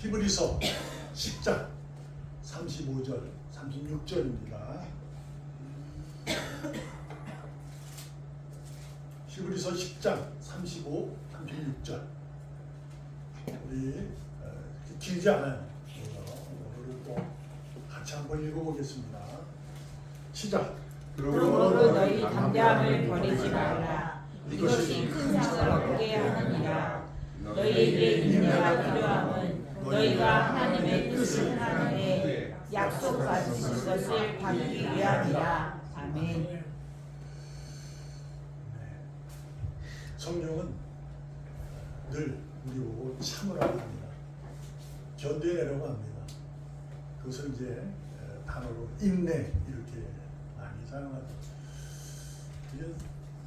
히브리서 10장 35절 36절입니다. 히브리서 10장 35, 36절. 우리 길지 않아요. 오늘 또 같이 한번 읽어보겠습니다. 시작. 그러므로 너희 담대함을 버리지 말라. 이것이 큰 상을 얻게 하느니라. 너희에게 인내가 필요함은 너희가 하나님의 뜻을 하는데 약속받으신 것을 받기 위함이라. 아멘. 성령은 늘 우리 보고 참으라고 합니다. 견뎌내라고 합니다. 그것을 이제 단어로 인내 이렇게 많이 사용하죠.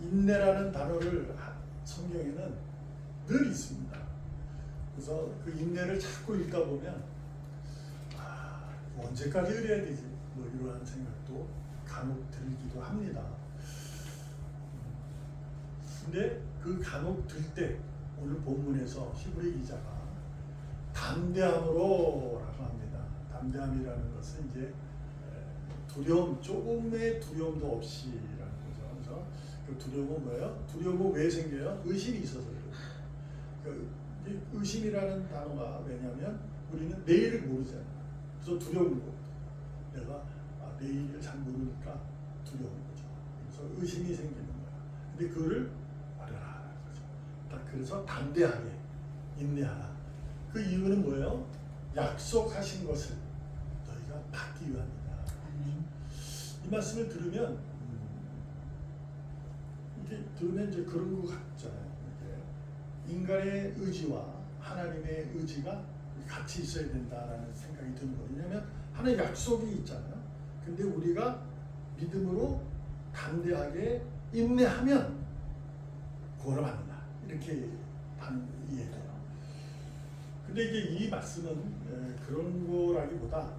인내라는 단어를 성경에는 늘 있습니다. 그래서 그 인내를 자꾸 읽다 보면 언제까지 그래야 되지? 뭐 이러한 생각도 간혹 들기도 합니다. 근데 그 간혹 들 때 오늘 본문에서 히브리 기자가 담대함으로 라고 합니다. 담대함이라는 것은 이제 두려움, 조금의 두려움도 없이라는 거죠. 그래서 그 두려움은 뭐예요? 두려움은 왜 생겨요? 의심이 있어서 그래요. 의심이라는 단어가 왜냐하면 우리는 내일을 모르잖아요. 그래서 두려운 거. 내가 내일을 잘 모르니까 두려운 거죠. 그래서 의심이 생기는 거야. 근데 그거를 버려라 거죠. 그래서 담대하게 인내하라. 그 이유는 뭐예요? 약속하신 것을 너희가 받기 위함이다. 이 말씀을 들으면 이게 들으면 이제 그런 것 같잖아요. 인간의 의지와 하나님의 의지가 같이 있어야 된다라는 생각이 드는 거예요. 왜냐하면 하나의 약속이 있잖아요. 근데 우리가 믿음으로 담대하게 인내하면 구원을 받는다. 이렇게 이해돼요. 근데 이제 이 말씀은 그런 거라기보다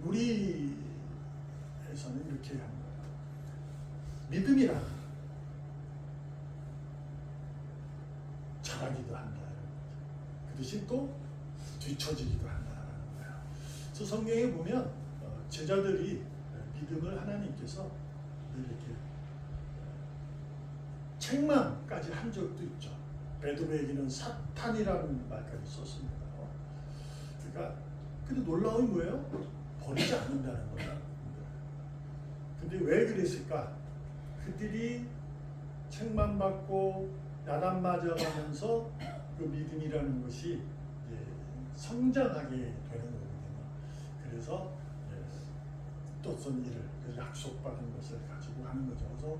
우리에서는 이렇게 하는 거예요. 믿음이라 잘하기도 한다. 그 대신 또 뒤처지기도 한다라는 거예요. 그래서 성경에 보면 제자들이 믿음을 하나님께서 이렇게 책망까지 한 적도 있죠. 베드로에게는 사탄이라는 말까지 썼습니다. 그러니까 근데 놀라운 뭐예요? 버리지 않는다는 거예요. 근데 왜 그랬을까? 그들이 책망받고 야단 맞아가면서 그 믿음이라는 것이 성장하게 되는 거거든요. 그래서 뜻선 일을 약속받은 것을 가지고 하는 거죠. 그래서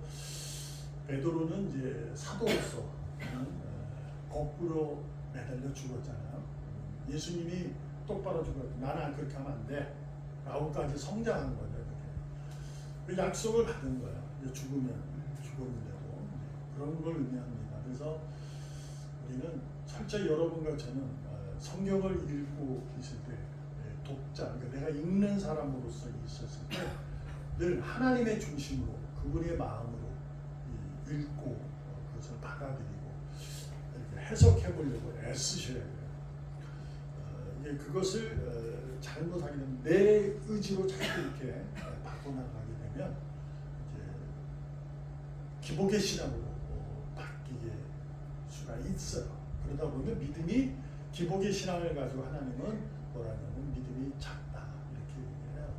베드로는 이제 사도로서 거꾸로 매달려 죽었잖아요. 예수님이 똑바로 죽었고 나는 그렇게 하면 안 돼. 라고까지 성장한 거죠. 그 약속을 받은 거예요. 죽으면 죽었는데도 그런 걸 의미합니다. 그래서 우리는 철저히 여러분과 저는 성경을 읽고 있을 때 독자, 그러니까 내가 읽는 사람으로서 있었을 때 늘 하나님의 중심으로 그분의 마음으로 읽고 그것을 받아들이고 이렇게 해석해 보려고 애쓰셔야 돼요. 그것을 잘못하게 되면 내 의지로 자꾸 이렇게 바꿔나가게 되면 이제 기복의 신앙으로 바뀌게 수가 있어요. 그러다 보면 믿음이 기복의 신앙을 가지고 하나님은 뭐라냐면 믿음이 작다 이렇게 얘기해요.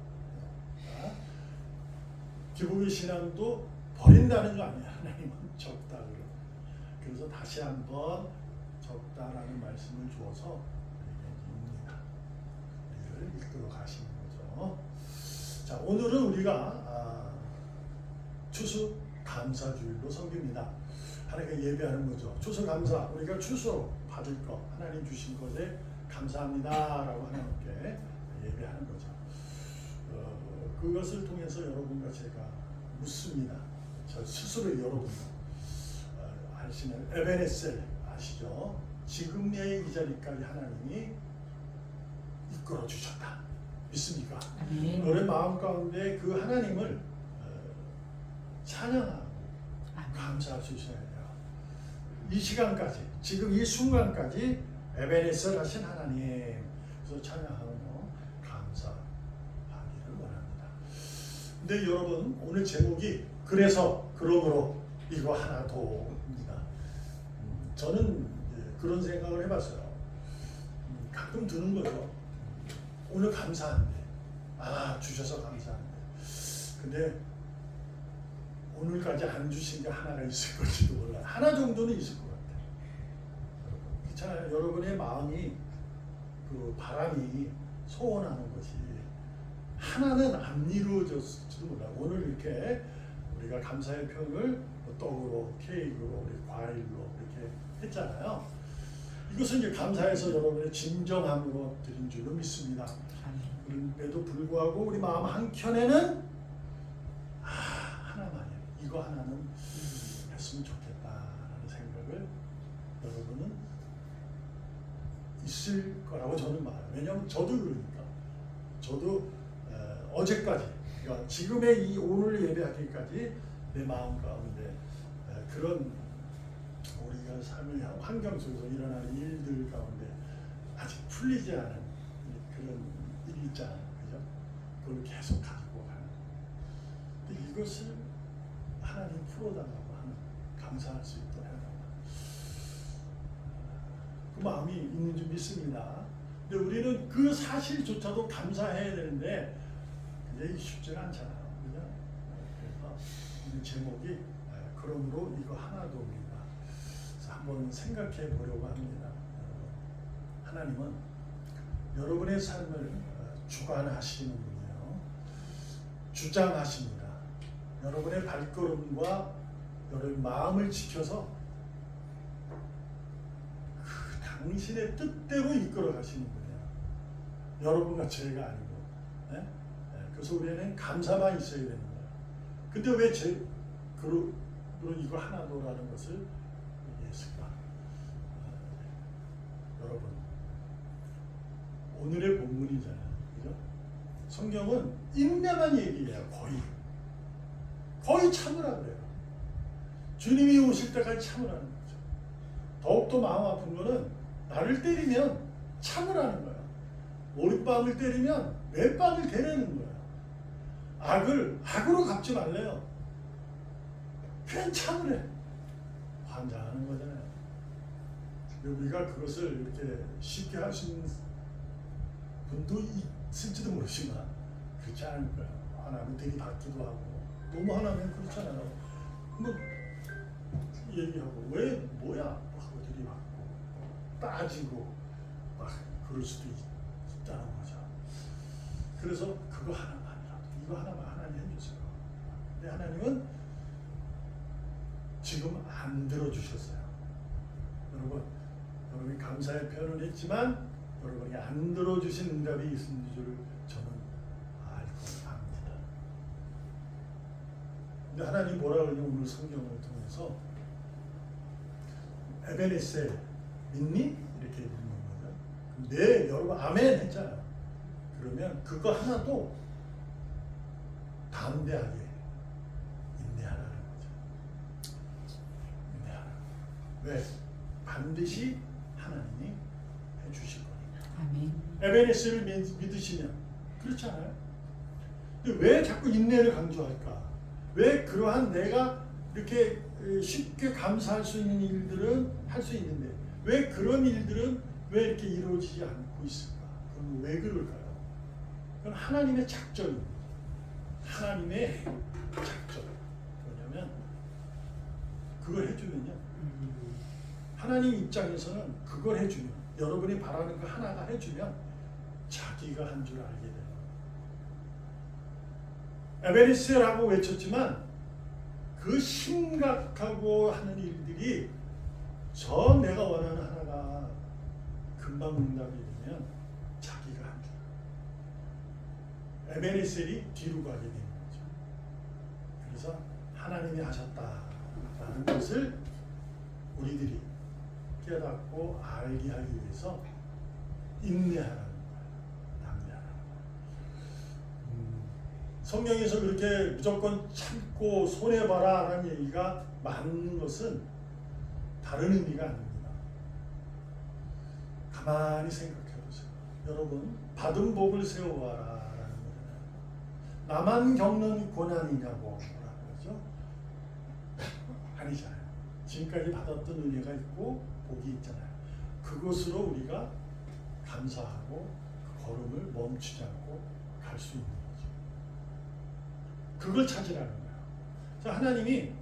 기복의 신앙도 버린다는 거 아니에요. 하나님은 적다 그래요. 그래서 다시 한번 적다라는 말씀을 주어서 우리에게 우리를 이끌어 가시는 거죠. 자, 오늘은 우리가 추수 감사주일로 섬깁니다. 하나님께 예배하는 거죠. 추수 감사, 우리가 추수 받을 것, 하나님 주신 것에 감사합니다라고 하나님께 예배하는 거죠. 그것을 통해서 여러분과 제가 묻습니다. 저 스스로 여러분 아시는 에베네셀 아시죠? 지금의 이 자리까지 하나님이 이끌어 주셨다. 믿습니까? 너의 마음 가운데 그 하나님을 찬양하고 감사할 수 있어야 돼요. 이 시간까지, 지금 이 순간까지 에베네셀 하신 하나님, 그래서 찬양하며 감사하기를 원합니다. 근데 여러분 오늘 제목이 그래서 그러므로 이거 하나 더입니다. 저는 그런 생각을 해봤어요. 가끔 드는 거죠. 오늘 감사한데, 주셔서 감사한데, 근데 오늘까지 안 주신 게 하나가 있을 걸지도 몰라요. 하나 정도는 있을 것 같아요. 그렇잖아요. 여러분의 마음이 그 바람이 소원하는 것이 하나는 안 이루어졌을지도 몰라요. 오늘 이렇게 우리가 감사의 표현을 떡으로, 케이크로, 우리 과일로 이렇게 했잖아요. 이것은 이제 감사해서 여러분의 진정함으로 드린 줄로 믿습니다. 그런데도 불구하고 우리 마음 한켠에는 하나만이에요. 이거 하나는 했으면 좋겠다라는 생각을 여러분은 있을 거라고 저는 말해요. 왜냐하면 저도 그러니까. 저도 어제까지, 그러니까 지금의 이 오늘 예배하기까지 내 마음 가운데 그런 우리가 삶의 환경 속에서 일어나는 일들 가운데 아직 풀리지 않은 그런 일이 있잖아요. 그죠? 그걸 계속 가지고 가는. 근데 이것을 하나님 풀어달라고 하는, 감사할 수 있도록 해달라고 그 마음이 있는 줄 믿습니다. 근데 우리는 그 사실조차도 감사해야 되는데 그게 쉽지가 않잖아요. 그죠? 그래서 이 제목이 그러므로 이거 하나도입니다. 한번 생각해 보려고 합니다. 하나님은 여러분의 삶을 주관하시는 분이에요. 주장하십니다. 여러분의 발걸음과 여러분의 마음을 지켜서 그 당신의 뜻대로 이끌어 가시는 분이에요. 여러분과 제가 아니고. 네? 그래서 우리는 감사만 있어야 되는 거예요. 근데 왜 그런 이거 하나도라는 것을 얘기했을까? 여러분, 오늘의 본문이잖아요. 그죠? 성경은 인내만 얘기해요. 거의 참으라 그래요. 주님이 오실 때까지 참으라는 거죠. 더욱더 마음 아픈 거는 나를 때리면 참으라는 거예요. 오랫밤을 때리면 맷밤을 대내는 거예요. 악으로 갚지 말래요. 그냥 참으래. 환장하는 거잖아요. 우리가 그것을 이렇게 쉽게 할 수 있는 분도 있을지도 모르지만 그렇지 않을 거예요. 하나면 들이받기도 하고, 너무 하나면 그렇잖아요. 뭐 얘기하고 뭐야 하고 들이받고 따지고 막 그럴 수도 있다는 거죠. 그래서 그거 하나만이라도, 이거 하나만 하나님 해주세요. 근데 하나님은 지금 안 들어주셨어요. 여러분이 감사의 표현을 했지만 여러분이 안 들어주신 응답이 있는 줄 저는 알고 합니다. 근데 하나님 뭐라 그러냐면 오늘 성경을 통해서 에베네셀 믿니? 이렇게 묻는 거죠. 네, 여러분 아멘 했잖아요. 그러면 그거 하나도 담대하게 인내하라는 거죠. 인내하라. 왜? 반드시 하나님이 해주실 거니까. 아멘. 에베네스를 믿으시면 그렇잖아요. 근데 왜 자꾸 인내를 강조할까? 왜 그러한 내가 이렇게 쉽게 감사할 수 있는 일들은 할 수 있는데 왜 그런 일들은 왜 이렇게 이루어지지 않고 있을까? 그럼 왜 그럴까요? 그건 하나님의 작전입니다. 하나님의 작전. 뭐냐면 그걸 해주면요. 하나님 입장에서는 그걸 해주면, 여러분이 바라는 거 하나가 해주면 자기가 한 줄 알게 돼요. 에베네셀하고 외쳤지만 그 심각하고 하는 일들이 저 내가 원하는 하나가 금방 응답이 되면 자기가 한 줄. 에베네셀이 뒤로 가게 되는 거죠. 그래서 하나님이 하셨다라는 것을 우리들이 깨닫고 알게 하기 위해서 인내하라는 거예요. 담대하라는 거예요. 성경에서 그렇게 무조건 참고 손해봐라 라는 얘기가 맞는 것은 다른 의미가 아닙니다. 가만히 생각해 보세요. 여러분 받은 복을 세워와라라는 거잖아요. 나만 겪는 고난이냐고 뭐라고 그러죠? 아니잖아요. 지금까지 받았던 은혜가 있고 복이 있잖아요. 그것으로 우리가 감사하고 그 걸음을 멈추지 않고 갈 수 있는 거죠. 그걸 찾으라는 거예요. 자, 하나님이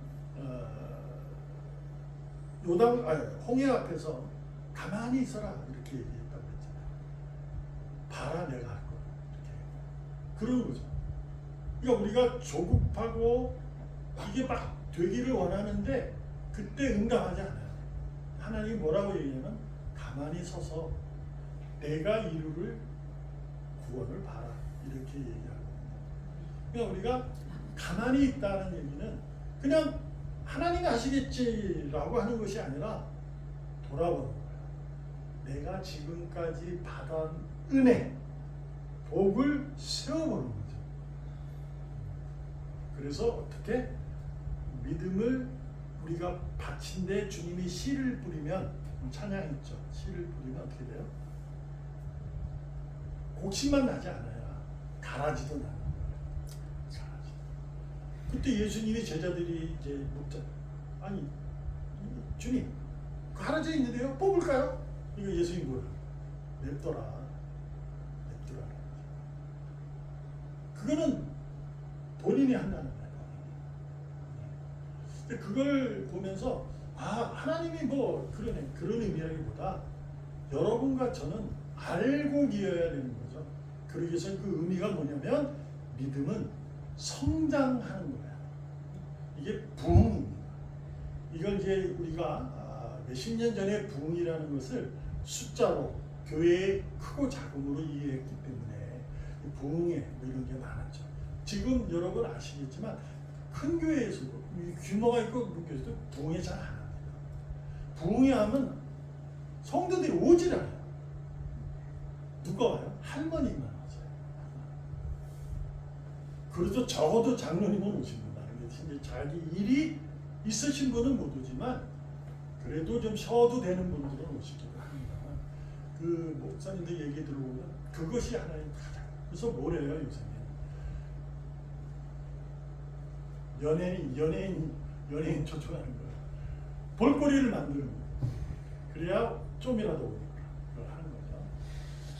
홍해 앞에서 가만히 있어라 이렇게 얘기했다고 했잖아요. 봐라 내가 할 거 이렇게 그런 거죠. 그러니까 우리가 조급하고 이게 막 되기를 원하는데 그때 응답하지 않아요. 하나님이 뭐라고 얘기하면 가만히 서서 내가 이루를 구원을 봐라 이렇게 얘기하거든요. 그러니까 우리가 가만히 있다는 얘기는 그냥 하나님이 아시겠지라고 하는 것이 아니라 돌아보는 거예요. 내가 지금까지 받은 은혜, 복을 세워보는 거죠. 그래서 어떻게 믿음을 우리가 바친데 주님이 씨를 뿌리면 찬양했죠. 씨를 뿌리면 어떻게 돼요? 곡식만 나지 않아요. 가라지도 나는 거예요. 가라지. 그때 예수님이 제자들이 이제 묻자. 아니 주님 가라져 있는데요. 뽑을까요? 이거 예수님 뭐야? 냅둬라. 그거는 본인이 한다는 거예요. 근데 그걸 보면서 하나님이 뭐 그런 의미라기보다 여러분과 저는 알고 기어야 되는 거죠. 그러기 위해서 그 의미가 뭐냐면 믿음은 성장하는 거예요. 이게 부흥입니다. 이걸 이제 우리가 몇십 년 전에 부흥이라는 것을 숫자로 교회의 크고 작음으로 이해했기 때문에 부흥에 뭐 이런 게 많았죠. 지금 여러분 아시겠지만 큰 교회에서도 규모가 있고 교회에서도 부흥에 잘 안 합니다. 부흥에 하면 성도들이 오질 않아요. 누가 와요? 할머니만 오세요. 그래도 적어도 장로님은 오십니다. 이제 자기 일이 있으신 분은 못 오지만 그래도 좀 쉬어도 되는 분들은 오시기도 합니다. 그 목사님들 얘기 들어보면 그것이 하나의 가장. 그래서 뭐래요 요새는? 연예인 초청하는 거예요. 볼거리를 만드는 거예요. 그래야 좀이라도 오니까 그걸 하는 거죠.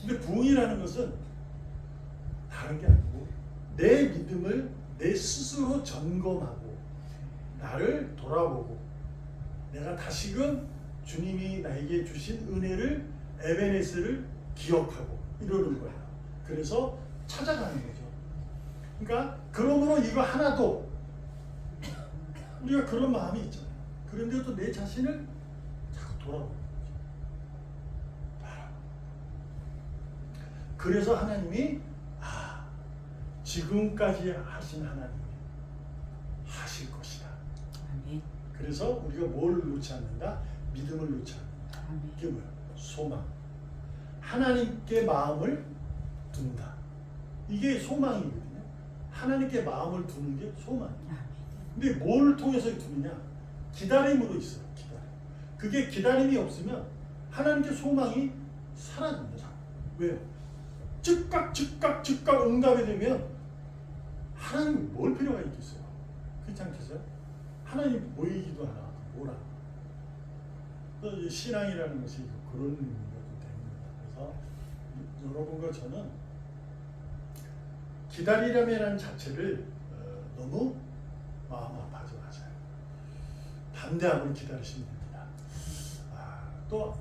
근데 부흥이라는 것은 다른 게 아니고 내 믿음을 내 스스로 점검하고 나를 돌아보고 내가 다시금 주님이 나에게 주신 은혜를 에베네스를 기억하고 이러는 거예요. 그래서 찾아가는 거죠. 그러니까 그러므로 이거 하나도 우리가 그런 마음이 있잖아요. 그런데도 내 자신을 자꾸 돌아보는 거죠. 그래서 하나님이 지금까지 하신 하나님이 하실 것이다. 아멘. 그래서 우리가 뭘 놓지 않는다? 믿음을 놓지 않는다. 아멘. 이게 뭐야? 소망. 하나님께 마음을 둔다. 이게 소망이거든요. 하나님께 마음을 두는 게 소망이에요. 아멘. 근데 뭘 통해서 두느냐? 기다림으로 있어요. 기다림. 그게 기다림이 없으면 하나님께 소망이 사라집니다. 왜요? 즉각 응답이 되면 하나님 뭘 필요가 있겠어요? 그렇지 않겠어요? 하나님 보이기도 하나 뭐라? 신앙이라는 것이 그런 의미가 됩니다. 그래서 여러분과 저는 기다리라면 자체를 너무 마음 아파하지 마세요. 담대함을 기다리시면 됩니다. 또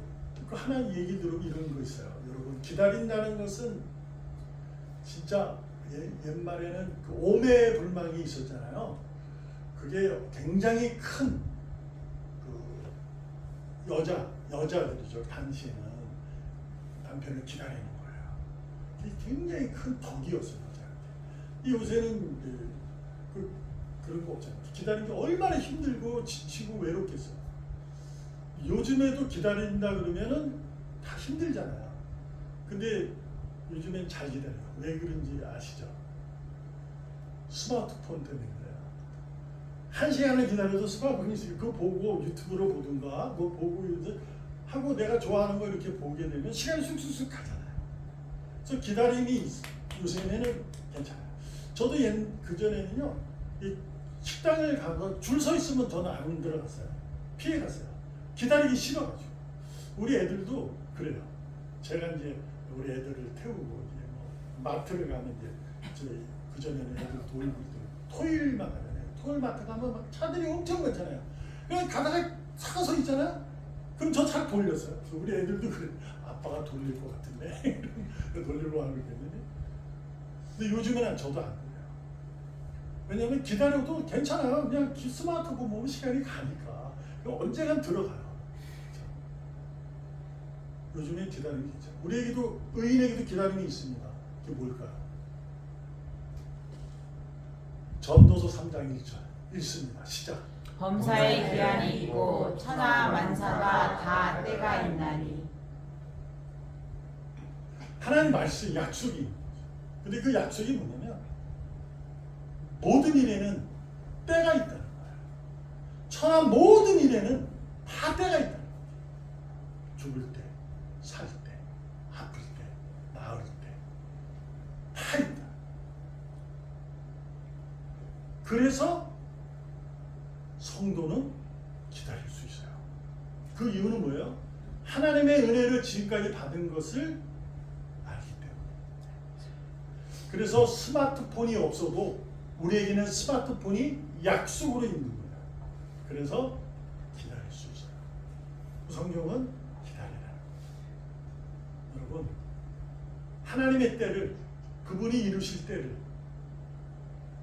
하나 얘기 들으면 이런 거 있어요. 여러분 기다린다는 것은 진짜 옛말에는 그 오매불망이 있었잖아요. 그게 굉장히 큰 그 여자들이죠. 당시에는 남편을 기다리는 거예요. 이게 굉장히 큰 덕이었어요. 여자한테. 요새는 그런 거 없잖아요. 기다리는 게 얼마나 힘들고 지치고 외롭겠어요. 요즘에도 기다린다 그러면은 다 힘들잖아요. 근데 요즘엔 잘 기다려요. 왜 그런지 아시죠? 스마트폰 때문에 그래요. 1시간을 기다려도 스마트폰이 있으니까 그거 보고 유튜브로 보든가 뭐 보고 하고 내가 좋아하는 거 이렇게 보게 되면 시간이 쑥쑥쑥 가잖아요. 저 기다림이 요새는 괜찮아요. 저도 그전에는요, 이 식당을 가서 줄 서 있으면 저는 안 들어갔어요. 피해 갔어요. 기다리기 싫어가지고. 우리 애들도 그래요. 제가 이제 우리 애들을 태우고 이제 뭐 마트를 가면 이제 그전에는 애들 돌고 토요일만 가잖아요. 토요일 마트 가면 막 차들이 엄청 많잖아요. 그냥 가다가 차가 서 있잖아요. 그럼 저 차 돌렸어요. 그래서 우리 애들도 그래. 아빠가 돌릴 것 같은데 돌리려고 하고 있겠는데. 근데 요즘에는 저도 안 그래요. 왜냐하면 기다려도 괜찮아요. 그냥 스마트폰 보면 시간이 가니까 언젠간 들어가요. 요즘에 기다림이 괜찮아요. 우리에게도 의인에게도 기다림이 있습니다. 그게 뭘까요? 전도서 3장 1절 읽습니다. 시작. 범사의 기한이 있고 천하 만사가 다 때가 있나니. 하나님 말씀 약속이. 근데 그 약속이 뭐냐면 모든 일에는 때가 있다는 거예요. 천하 모든 일에는 다 때가 있다는 거예요. 죽을 때, 살 때, 아플 때, 나을 때, 다 있다. 그래서 성도는 기다릴 수 있어요. 그 이유는 뭐예요? 하나님의 은혜를 지금까지 받은 것을 알기 때문에. 그래서 스마트폰이 없어도 우리에게는 스마트폰이 약속으로 있는 거예요. 그래서 기다릴 수 있어요. 성경은 기다리라. 여러분, 하나님의 때를, 그분이 이루실 때를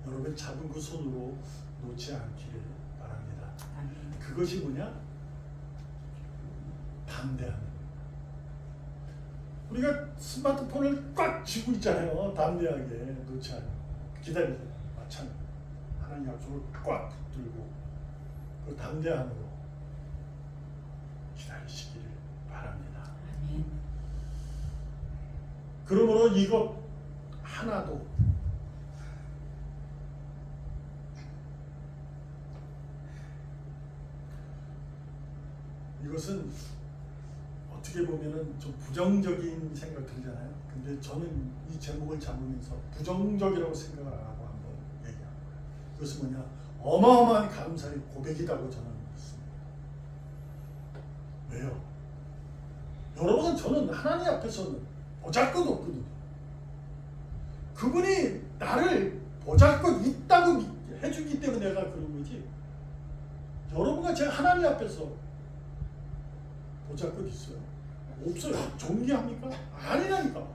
여러분 잡은 그 손으로 놓지 않기를 바랍니다. 아멘. 그것이 뭐냐? 담대함. 우리가 스마트폰을 꽉 쥐고 있잖아요. 담대하게 놓지 않고 기다리세요. 마찬가지. 하나님 약속을 꽉 붙들고 그 담대함으로 기다리시기를 바랍니다. 아멘. 그러므로 이것 하나도 이것은 어떻게 보면은 좀 부정적인 생각 들잖아요. 근데 저는 이 제목을 잡으면서 부정적이라고 생각을 안 하고 한번 얘기한 거예요. 그것은 뭐냐? 어마어마한 감사의 고백이라고 저는 믿습니다. 왜요? 여러분, 저는 하나님 앞에서는 보잘것없거든요. 그분이 나를 보잘것 있다고 해주기 때문에 내가 그런 거지. 여러분과 제가 하나님 앞에서 보잘것 있어요? 없어요. 존귀합니까? 아니라니까.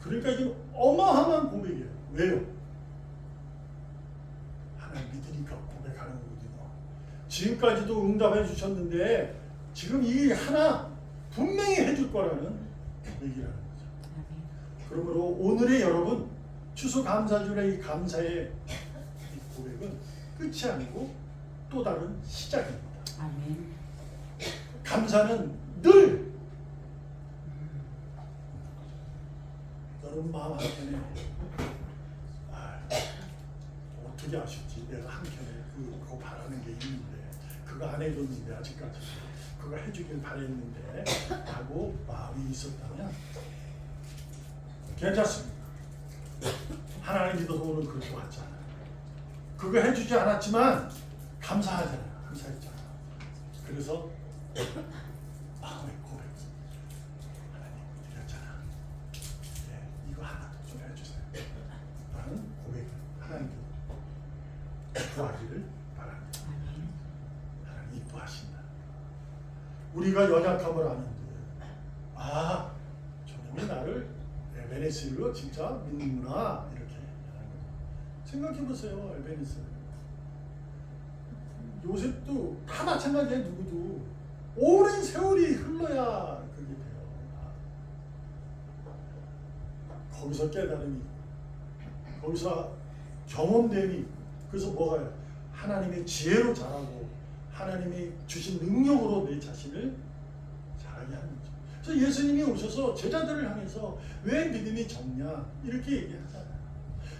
그러니까 이게 어마어마한 고백이에요. 왜요? 하나님 믿으니까 고백하는 거거든요. 지금까지도 응답해 주셨는데 지금 이 하나 분명히 해줄 거라는 얘기라는 거죠. 그러므로 오늘의 여러분 추수감사주일의 이 감사의 이 고백은 끝이 아니고 또 다른 시작입니다. 아멘. 감사는 늘 여러분 마음 한켠에 어떻게 아셨지? 내가 한켠에 그거 바라는 게 있는데 그거 안 해줬는데 아직까지 그거 해주길 바랬는데 하고 마음이 있었다면 괜찮습니다. 하나님 믿어서 오늘 그렇게 왔잖아요. 그거 해주지 않았지만 감사하잖아요. 감사했잖아요. 그래서 마음의 고백. 하나님 드렸잖아. 네, 이거 하나 좀 해주세요. 라는 고백. 하나님께 구하기를 바랍니다. 하나님 이뻐하신다. 우리가 연약함을 아는데 저놈이 나를 에베네스로 진짜 믿는구나 이렇게 생각해보세요. 에베네스 요셉도 다 마찬가지예요. 누구도 오랜 세월이 흘러야 그게 돼요. 거기서 깨달음이, 거기서 경험됨이, 그래서 뭐가요? 하나님의 지혜로 자라고 하나님이 주신 능력으로 내 자신을 자라게 하는 거죠. 그래서 예수님이 오셔서 제자들을 향해서 왜 믿음이 적냐 이렇게 얘기하잖아요.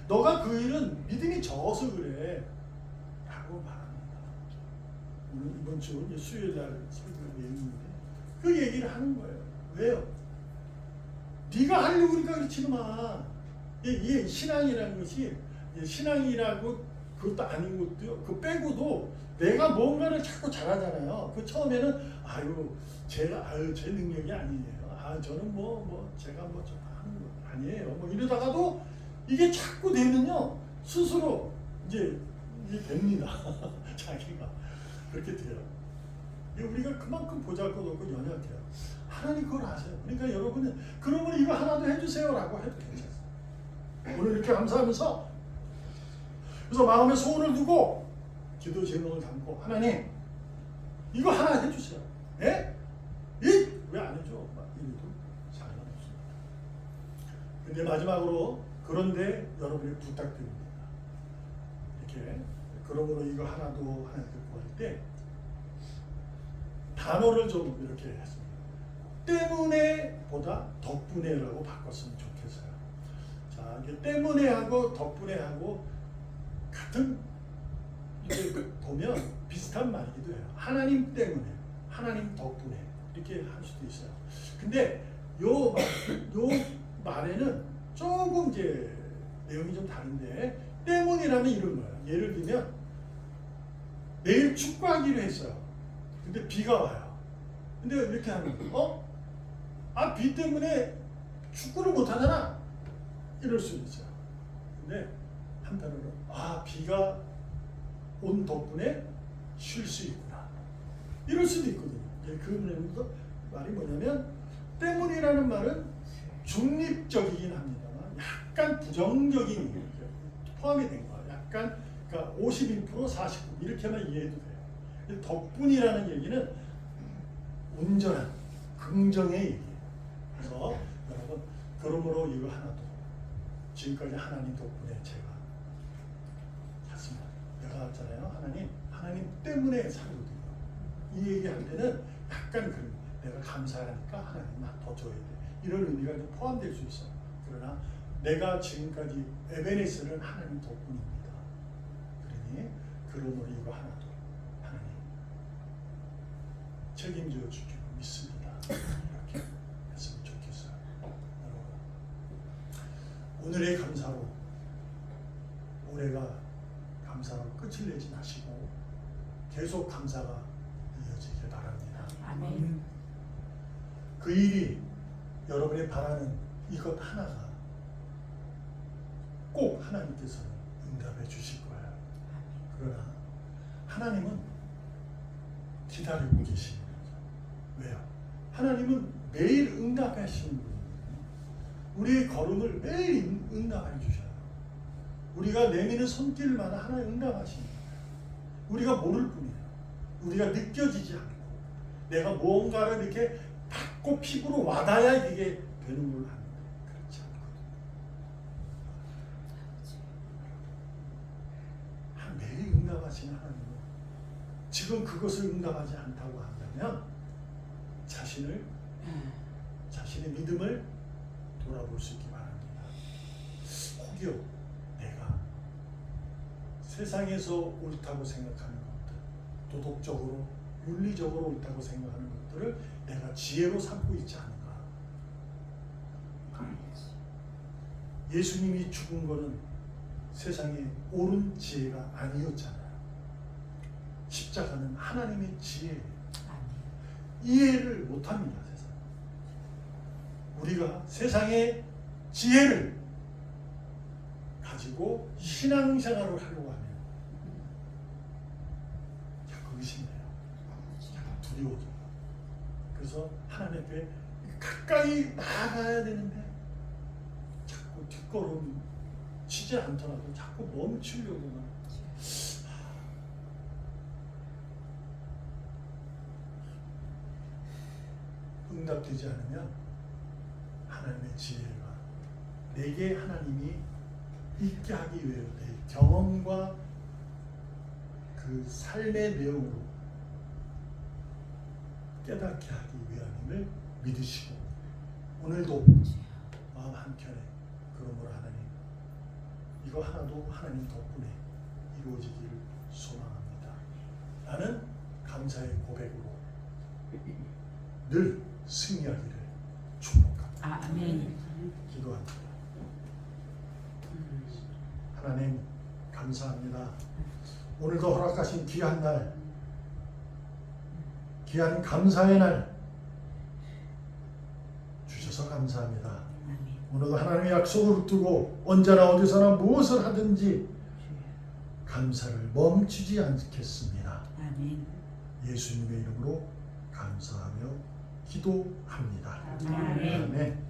너가 그 일은 믿음이 적어서 그래 라고 말합니다. 오늘 이번 주 수요일 날 설교를 내는데 그 얘기를 하는 거예요. 왜요? 네가 하려고 그러니까 그렇지 마. 이게 신앙이라는 것이 신앙이라고 그것도 아닌 것도 그 빼고도 내가 뭔가를 자꾸 잘하잖아요. 그 처음에는 제 능력이 아니에요. 저는 제가 좀 하는 거 아니에요. 이러다가도 이게 자꾸 되면요 스스로 이제 이게 됩니다. 자기가 그렇게 돼요. 우리가 그만큼 보잘것없고 연약해요. 하나님 그걸 아세요. 그러니까 여러분은 그러면 이거 하나도 해주세요라고 해도 괜찮아요. 오늘 이렇게 감사하면서 그래서 마음에 소원을 두고 기도 제목을 담고 하나님 이거 하나 해주세요. 예? 왜 안 해줘? 막 이래도 상관없습니다. 근데 마지막으로 그런데 여러분이 부탁드립니다. 이렇게 그러므로 이거 하나도 하나 듣고 할 때 단어를 좀 이렇게 했습니다. 때문에 보다 덕분에라고 바꿨으면 좋겠어요. 자, 이게 때문에 하고 덕분에 하고 같은 이게 보면 비슷한 말이기도 해요. 하나님 때문에, 하나님 덕분에 이렇게 할 수도 있어요. 근데 요 말에는 조금 이제 내용이 좀 다른데 때문이라면 이런 거예요. 예를 들면 내일 축구하기로 했어요. 근데 비가 와요. 근데 이렇게 하는 거예요. 비 때문에 축구를 못 하잖아. 이럴 수 있어요. 근데 한편으로 비가 온 덕분에 쉴 수 있구나. 이럴 수도 있거든요. 그 말이 뭐냐면 때문이라는 말은 중립적이긴 합니다만 약간 부정적인 게 포함이 된 거예요. 약간 그러니까 52% 49 이렇게만 이해해도 돼요. 덕분이라는 얘기는 온전한 긍정의 얘기예요. 그래서 여러분 그러므로 이거 하나도 지금까지 하나님 덕분에 제가 샀습니다. 내가 했잖아요. 하나님 때문에 살거든요. 이 얘기할 때는 약간 내가 감사하니까 하나님 나 더 줘야 돼. 이런 의미가 좀 포함될 수 있어요. 그러나 내가 지금까지 에베네스는 하나님 덕분입니다. 그러니 그러므로 이거 하나도 하나님 책임져 주기로 믿습니다. 이렇게 했으면 좋겠어요. 여러분 오늘의 감사로 올해가 감사로 끝을 내지 마시고 계속 감사가 이어지길 바랍니다. 아멘. 그 일이 여러분이 바라는 이것 하나가 꼭 하나님께서는 응답해 주실 거예요. 그러나 하나님은 기다리고 계시는 거죠. 왜요? 하나님은 매일 응답하시는 분이에요. 우리의 걸음을 매일 응답해 주셔요. 우리가 내미는 손길마다 하나님 응답하십니다. 우리가 모를 뿐이에요. 우리가 느껴지지 않고 내가 무언가를 이렇게 받고 피부로 와닿아야 이게 되는 걸 합니다. 그렇지 않거든요. 매일 응답하시는 하나님은 지금 그것을 응답하지 않다고 한다면 자신의 믿음을 돌아볼 수 있기 바랍니다. 혹여 내가 세상에서 옳다고 생각하는 것들, 도덕적으로, 윤리적으로 옳다고 생각하는 것들을 내가 지혜로 삼고 있지 않은가? 예수님이 죽은 것은 세상에 옳은 지혜가 아니었잖아요. 십자가는 하나님의 지혜예요. 이해를 못합니다. 세상. 우리가 세상의 지혜를 가지고 신앙생활을 하려고 하면 자꾸 의심해요. 자꾸 두려워져요. 그래서 하나님 앞에 가까이 나아가야 되는데 자꾸 뒷걸음 치지 않더라도 자꾸 멈추려고만. 응답되지 않으면 하나님의 지혜가 내게 하나님이 있게 하기 위해 내 경험과 그 삶의 내용으로 깨닫게 하기 위함임을 믿으시고 오늘도 마음 한켠에 그러므로 하나님 이거 하나도 하나님 덕분에 이루어지기를 소망합니다. 나는 감사의 고백으로 늘 승리하기를 축복합니다. 아멘. 기도합니다. 하나님 감사합니다. 오늘도 허락하신 귀한 날, 귀한 감사의 날 주셔서 감사합니다. 오늘도 하나님의 약속을 붙들고 언제나 어디서나 무엇을 하든지 감사를 멈추지 않겠습니다. 아멘. 예수님의 이름으로 감사하며 기도합니다. 아멘. 아멘.